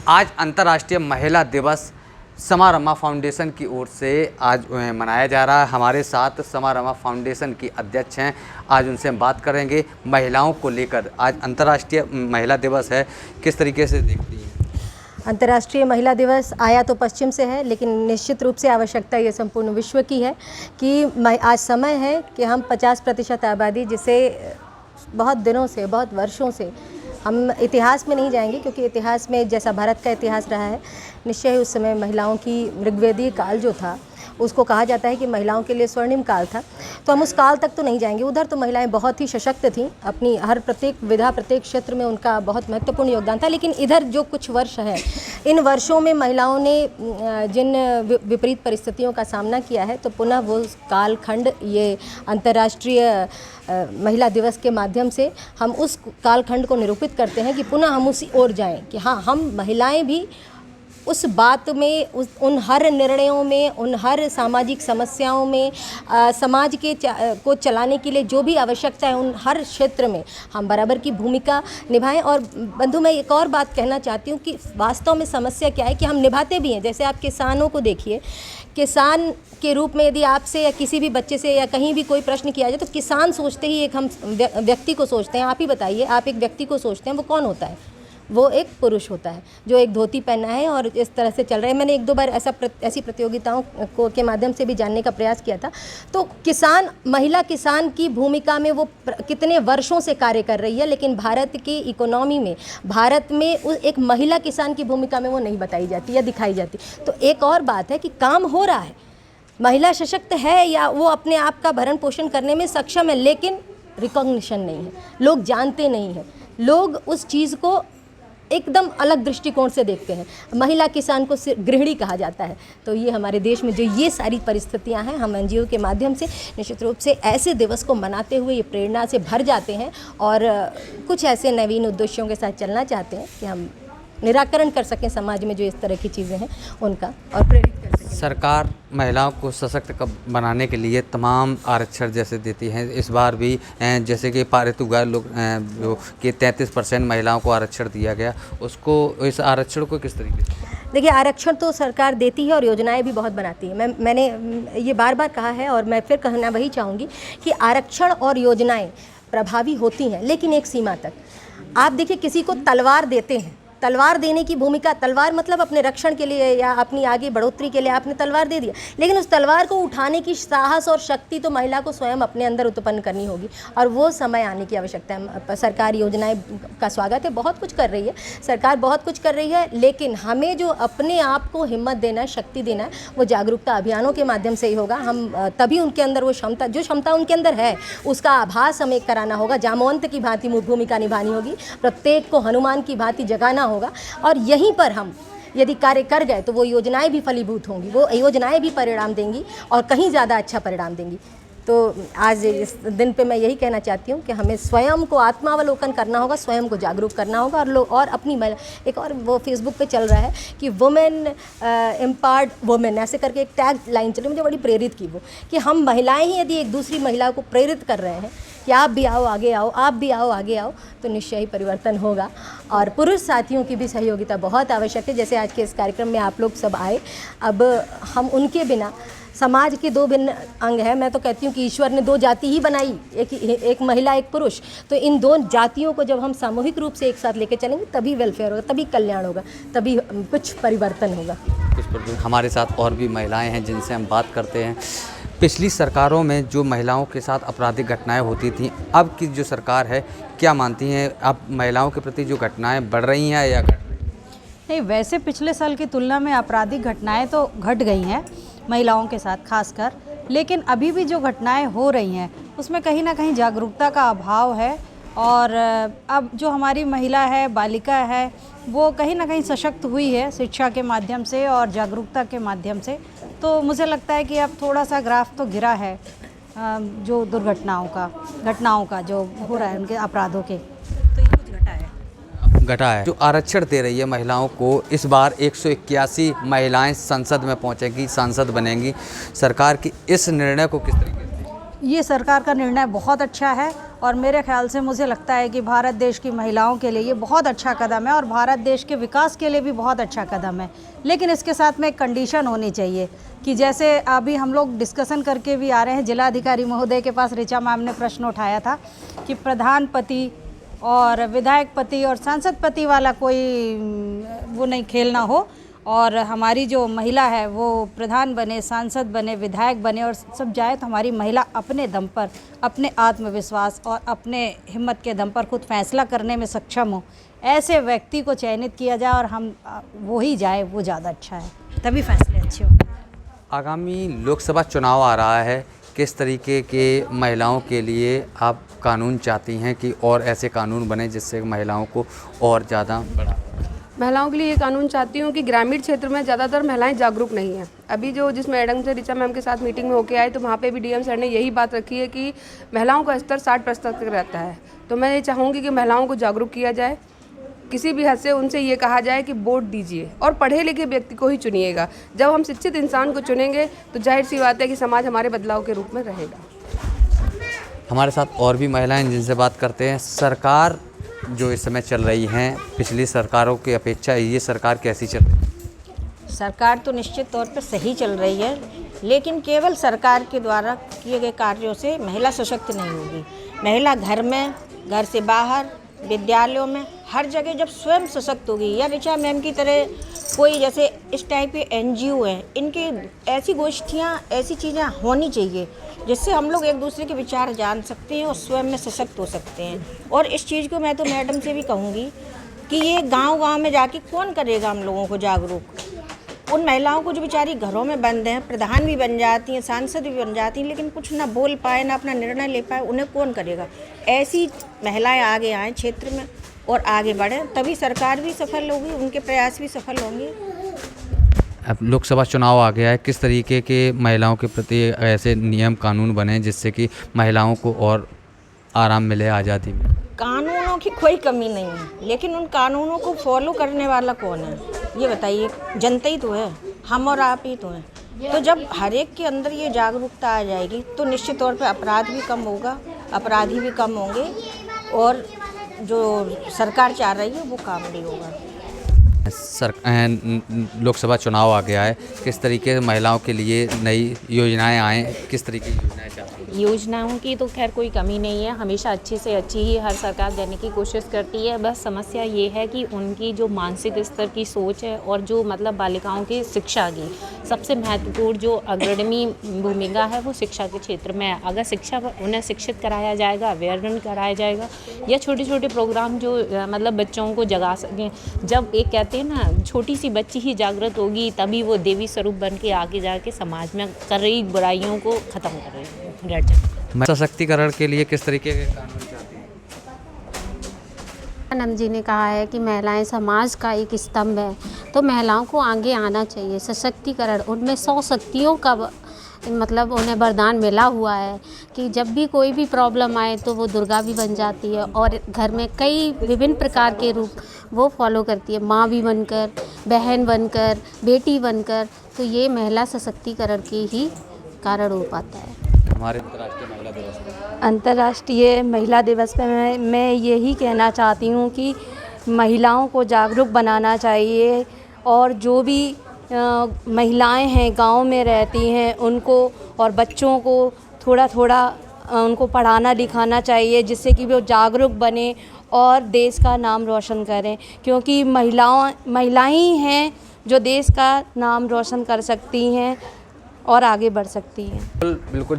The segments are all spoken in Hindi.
आज अंतर्राष्ट्रीय महिला दिवस समारमा फाउंडेशन की ओर से आज मनाया जा रहा है। हमारे साथ समारमा फाउंडेशन की अध्यक्ष हैं, आज उनसे हम बात करेंगे महिलाओं को लेकर। आज अंतर्राष्ट्रीय महिला दिवस है, किस तरीके से देखती हैं? अंतर्राष्ट्रीय महिला दिवस आया तो पश्चिम से है, लेकिन निश्चित रूप से आवश्यकता ये संपूर्ण विश्व की है कि आज समय है कि हम 50% आबादी, जिसे बहुत दिनों से, बहुत वर्षों से, हम इतिहास में नहीं जाएंगे क्योंकि इतिहास में जैसा भारत का इतिहास रहा है, निश्चय ही उस समय महिलाओं की ऋग्वेदीय काल जो था उसको कहा जाता है कि महिलाओं के लिए स्वर्णिम काल था। तो हम उस काल तक तो नहीं जाएंगे। उधर तो महिलाएं बहुत ही सशक्त थीं, अपनी हर प्रत्येक विधा, प्रत्येक क्षेत्र में उनका बहुत महत्वपूर्ण योगदान था। लेकिन इधर जो कुछ वर्ष हैं, इन वर्षों में महिलाओं ने जिन विपरीत परिस्थितियों का सामना किया है, तो पुनः वो कालखंड, ये अंतर्राष्ट्रीय महिला दिवस के माध्यम से हम उस कालखंड को निरूपित करते हैं कि पुनः हम उसी ओर जाएं कि हाँ, हम महिलाएं भी उस बात में, उन हर निर्णयों में, उन हर सामाजिक समस्याओं में, समाज के को चलाने के लिए जो भी आवश्यकता है, उन हर क्षेत्र में हम बराबर की भूमिका निभाएं। और बंधु, मैं एक और बात कहना चाहती हूँ कि वास्तव में समस्या क्या है कि हम निभाते भी हैं। जैसे आप किसानों को देखिए, किसान के रूप में यदि आपसे या किसी भी बच्चे से या कहीं भी कोई प्रश्न किया जाए तो किसान सोचते ही एक हम व्यक्ति को सोचते हैं। आप ही बताइए, आप एक व्यक्ति को सोचते हैं, वो कौन होता है? वो एक पुरुष होता है जो एक धोती पहना है और इस तरह से चल रहा है। मैंने एक दो बार ऐसी प्रतियोगिताओं के माध्यम से भी जानने का प्रयास किया था। तो किसान, महिला किसान की भूमिका में वो कितने वर्षों से कार्य कर रही है, लेकिन भारत की इकोनॉमी में, भारत में एक महिला किसान की भूमिका में वो नहीं बताई जाती या दिखाई जाती। तो एक और बात है कि काम हो रहा है, महिला सशक्त है या वो अपने आप का भरण पोषण करने में सक्षम है, लेकिन रिकॉग्निशन नहीं है, लोग जानते नहीं हैं, लोग उस चीज़ को एकदम अलग दृष्टिकोण से देखते हैं। महिला किसान को सिर्फ गृहिणी कहा जाता है। तो ये हमारे देश में जो ये सारी परिस्थितियां हैं, हम एनजीओ के माध्यम से निश्चित रूप से ऐसे दिवस को मनाते हुए ये प्रेरणा से भर जाते हैं और कुछ ऐसे नवीन उद्देश्यों के साथ चलना चाहते हैं कि हम निराकरण कर सकें समाज में जो इस तरह की चीज़ें हैं उनका, और प्रेरित कर सकें। सरकार महिलाओं को सशक्त बनाने के लिए तमाम आरक्षण जैसे देती हैं। इस बार भी जैसे कि पारित हुआ लोग जो कि 33% महिलाओं को आरक्षण दिया गया, उसको, इस आरक्षण को किस तरीके से? देखिए, आरक्षण तो सरकार देती है और योजनाएं भी बहुत बनाती है। मैंने ये बार बार कहा है और मैं फिर कहना वही चाहूँगी कि आरक्षण और योजनाएं प्रभावी होती हैं, लेकिन एक सीमा तक। आप देखिए, किसी को तलवार देते हैं, तलवार देने की भूमिका, तलवार मतलब अपने रक्षण के लिए या अपनी आगे बढ़ोतरी के लिए आपने तलवार दे दिया, लेकिन उस तलवार को उठाने की साहस और शक्ति तो महिला को स्वयं अपने अंदर उत्पन्न करनी होगी, और वो समय आने की आवश्यकता है। सरकार योजनाएं का स्वागत है, बहुत कुछ कर रही है सरकार, बहुत कुछ कर रही है, लेकिन हमें जो अपने आप को हिम्मत देना है, शक्ति देना है, वो जागरूकता अभियानों के माध्यम से ही होगा। हम तभी उनके अंदर वो क्षमता, जो क्षमता उनके अंदर है, उसका आभास हमें कराना होगा। जामवंत की भांति भूमिका निभानी होगी, प्रत्येक को हनुमान की भांति जगाना होगा, और यहीं पर हम यदि कार्य कर गए तो वो योजनाएं भी फलीभूत होंगी, वो योजनाएं भी परिणाम देंगी और कहीं ज़्यादा अच्छा परिणाम देंगी। तो आज इस दिन पे मैं यही कहना चाहती हूँ कि हमें स्वयं को आत्मावलोकन करना होगा, स्वयं को जागरूक करना होगा, और लोग और अपनी एक और वो फेसबुक पे चल रहा है कि वुमेन एम्पावर्ड वुमेन, ऐसे करके एक टैग लाइन चली, मुझे बड़ी प्रेरित की वो, कि हम महिलाएं ही यदि एक दूसरी महिला को प्रेरित कर रहे हैं कि आप भी आओ आगे आओ, आप भी आओ आगे आओ, तो निश्चय ही परिवर्तन होगा। और पुरुष साथियों की भी सहयोगिता बहुत आवश्यक है। जैसे आज के इस कार्यक्रम में आप लोग सब आए, अब हम उनके बिना, समाज के दो भिन्न अंग है। मैं तो कहती हूँ कि ईश्वर ने दो जाति ही बनाई, एक महिला, एक पुरुष। तो इन दो जातियों को जब हम सामूहिक रूप से एक साथ लेके चलेंगे, तभी वेलफेयर होगा, तभी कल्याण होगा, तभी कुछ परिवर्तन होगा। हमारे साथ और भी महिलाएं हैं जिनसे हम बात करते हैं। पिछली सरकारों में जो महिलाओं के साथ आपराधिक घटनाएं होती थीं, अब की जो सरकार है, क्या मानती हैं, अब महिलाओं के प्रति जो घटनाएं बढ़ रही हैं या घट रही हैं? नहीं, वैसे पिछले साल की तुलना में आपराधिक घटनाएं तो घट गई हैं महिलाओं के साथ खासकर, लेकिन अभी भी जो घटनाएं हो रही हैं उसमें कहीं ना कहीं जागरूकता का अभाव है। और अब जो हमारी महिला है, बालिका है, वो कहीं ना कहीं सशक्त हुई है शिक्षा के माध्यम से और जागरूकता के माध्यम से। तो मुझे लगता है कि अब थोड़ा सा ग्राफ तो गिरा है जो घटनाओं का जो हो रहा है, उनके अपराधों के, तो ये कुछ घटा है। जो आरक्षण दे रही है महिलाओं को, इस बार 181 महिलाएं संसद में पहुंचेंगी, सांसद बनेंगी। सरकार की इस निर्णय को किस तरीके से? ये सरकार का निर्णय बहुत अच्छा है और मेरे ख्याल से मुझे लगता है कि भारत देश की महिलाओं के लिए ये बहुत अच्छा कदम है और भारत देश के विकास के लिए भी बहुत अच्छा कदम है। लेकिन इसके साथ में एक कंडीशन होनी चाहिए कि जैसे अभी हम लोग डिस्कशन करके भी आ रहे हैं, जिलाधिकारी महोदय के पास ऋचा मैम ने प्रश्न उठाया था कि प्रधान पति और विधायक पति और सांसद पति वाला कोई वो नहीं खेलना हो, और हमारी जो महिला है वो प्रधान बने, सांसद बने, विधायक बने और सब जाए तो हमारी महिला अपने दम पर, अपने आत्मविश्वास और अपने हिम्मत के दम पर खुद फैसला करने में सक्षम हो, ऐसे व्यक्ति को चयनित किया जाए और हम वो ही जाए, वो ज़्यादा अच्छा है, तभी फैसले अच्छे होंगे। आगामी लोकसभा चुनाव आ रहा है, किस तरीके के महिलाओं के लिए आप कानून चाहती हैं कि और ऐसे कानून बने जिससे महिलाओं को और ज़्यादा बढ़ा? महिलाओं के लिए ये कानून चाहती हूँ कि ग्रामीण क्षेत्र में ज़्यादातर महिलाएं जागरूक नहीं हैं। अभी जो जिस मैडम से ऋचा मैम के साथ मीटिंग में होके आए तो वहाँ पे भी डीएम सर ने यही बात रखी है कि महिलाओं का स्तर 60% तक रहता है। तो मैं ये चाहूँगी कि महिलाओं को जागरूक किया जाए, किसी भी हद से उनसे ये कहा जाए कि वोट दीजिए और पढ़े लिखे व्यक्ति को ही चुनिएगा। जब हम शिक्षित इंसान को चुनेंगे तो जाहिर सी बात है कि समाज हमारे बदलाव के रूप में रहेगा। हमारे साथ और भी महिलाएं जिनसे बात करते हैं। सरकार जो इस समय चल रही हैं, पिछली सरकारों की अपेक्षा ये सरकार कैसी चल रही है? सरकार तो निश्चित तौर पर सही चल रही है, लेकिन केवल सरकार के द्वारा किए गए कार्यों से महिला सशक्त नहीं होगी। महिला घर में, घर से बाहर, विद्यालयों में, हर जगह जब स्वयं सशक्त होगी, या ऋचा मैम की तरह कोई जैसे इस टाइप के एनजीओ हैं, इनकी ऐसी गोष्ठियाँ, ऐसी चीज़ें होनी चाहिए जिससे हम लोग एक दूसरे के विचार जान सकते हैं और स्वयं में सशक्त हो सकते हैं। और इस चीज़ को मैं तो मैडम से भी कहूँगी कि ये गांव-गांव में जाके कौन करेगा हम लोगों को जागरूक। उन महिलाओं को जो बेचारी घरों में बंद हैं, प्रधान भी बन जाती हैं, सांसद भी बन जाती हैं, लेकिन कुछ ना बोल पाए, ना अपना निर्णय ले पाए, उन्हें कौन करेगा। ऐसी महिलाएं आगे आएँ क्षेत्र में और आगे बढ़ें, तभी सरकार भी सफल होगी, उनके प्रयास भी सफल होंगे। अब लोकसभा चुनाव आ गया है, किस तरीके के महिलाओं के प्रति ऐसे नियम कानून बने जिससे कि महिलाओं को और आराम मिले आज़ादी में? कानूनों की कोई कमी नहीं है, लेकिन उन कानूनों को फॉलो करने वाला कौन है ये बताइए। जनता ही तो है, हम और आप ही तो हैं। तो जब हर एक के अंदर ये जागरूकता आ जाएगी तो निश्चित तौर पे अपराध भी कम होगा, अपराधी भी कम होंगे और जो सरकार चाह रही है वो काम भी होगा। लोकसभा चुनाव आ गया है, किस तरीके से महिलाओं के लिए नई योजनाएं आएँ, किस तरीके की योजनाएं चाहती हैं? योजनाओं की तो खैर कोई कमी नहीं है, हमेशा अच्छी से अच्छी ही हर सरकार देने की कोशिश करती है। बस समस्या ये है कि उनकी जो मानसिक स्तर की सोच है और जो मतलब बालिकाओं की शिक्षा की सबसे महत्वपूर्ण जो अग्रणी भूमिका है वो शिक्षा के क्षेत्र में है। अगर शिक्षा उन्हें शिक्षित कराया जाएगा, अवेयरनेस कराया जाएगा, या छोटे छोटे प्रोग्राम जो मतलब बच्चों को जगा सकें। जब एक कहते हैं ना, छोटी सी बच्ची ही जागृत होगी तभी वो देवी स्वरूप बन के आगे जाके समाज में कर रही बुराइयों को ख़त्म कर रही है। सशक्तिकरण के लिए किस तरीके के कानून चाहती हैं? आनंद जी ने कहा है कि महिलाएं समाज का एक स्तंभ है, तो महिलाओं को आगे आना चाहिए। सशक्तिकरण, उनमें 100 शक्तियों का मतलब उन्हें वरदान मिला हुआ है कि जब भी कोई भी प्रॉब्लम आए तो वो दुर्गा भी बन जाती है और घर में कई विभिन्न प्रकार के रूप वो फॉलो करती है, माँ भी बनकर, बहन बनकर, बेटी बनकर। तो ये महिला सशक्तिकरण के ही कारण हो पाता है। हमारे अंतर्राष्ट्रीय महिला दिवस अंतर्राष्ट्रीय महिला दिवस पे मैं यही कहना चाहती हूँ कि महिलाओं को जागरूक बनाना चाहिए और जो भी महिलाएं हैं गांव में रहती हैं उनको और बच्चों को थोड़ा थोड़ा उनको पढ़ाना लिखाना चाहिए जिससे कि वो जागरूक बने और देश का नाम रोशन करें, क्योंकि महिलाएं ही हैं जो देश का नाम रोशन कर सकती हैं और आगे बढ़ सकती हैं। बिल्कुल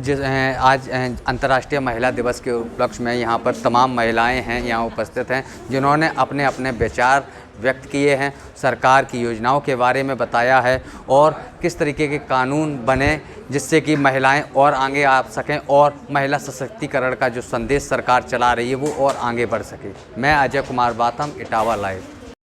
आज अंतर्राष्ट्रीय महिला दिवस के उपलक्ष्य में यहाँ पर तमाम महिलाएं हैं यहाँ उपस्थित हैं जिन्होंने अपने अपने विचार व्यक्त किए हैं, सरकार की योजनाओं के बारे में बताया है और किस तरीके के कानून बने जिससे कि महिलाएं और आगे आ सकें और महिला सशक्तिकरण का जो संदेश सरकार चला रही है वो और आगे बढ़ सके। मैं अजय कुमार बाथम, इटावा लाइव।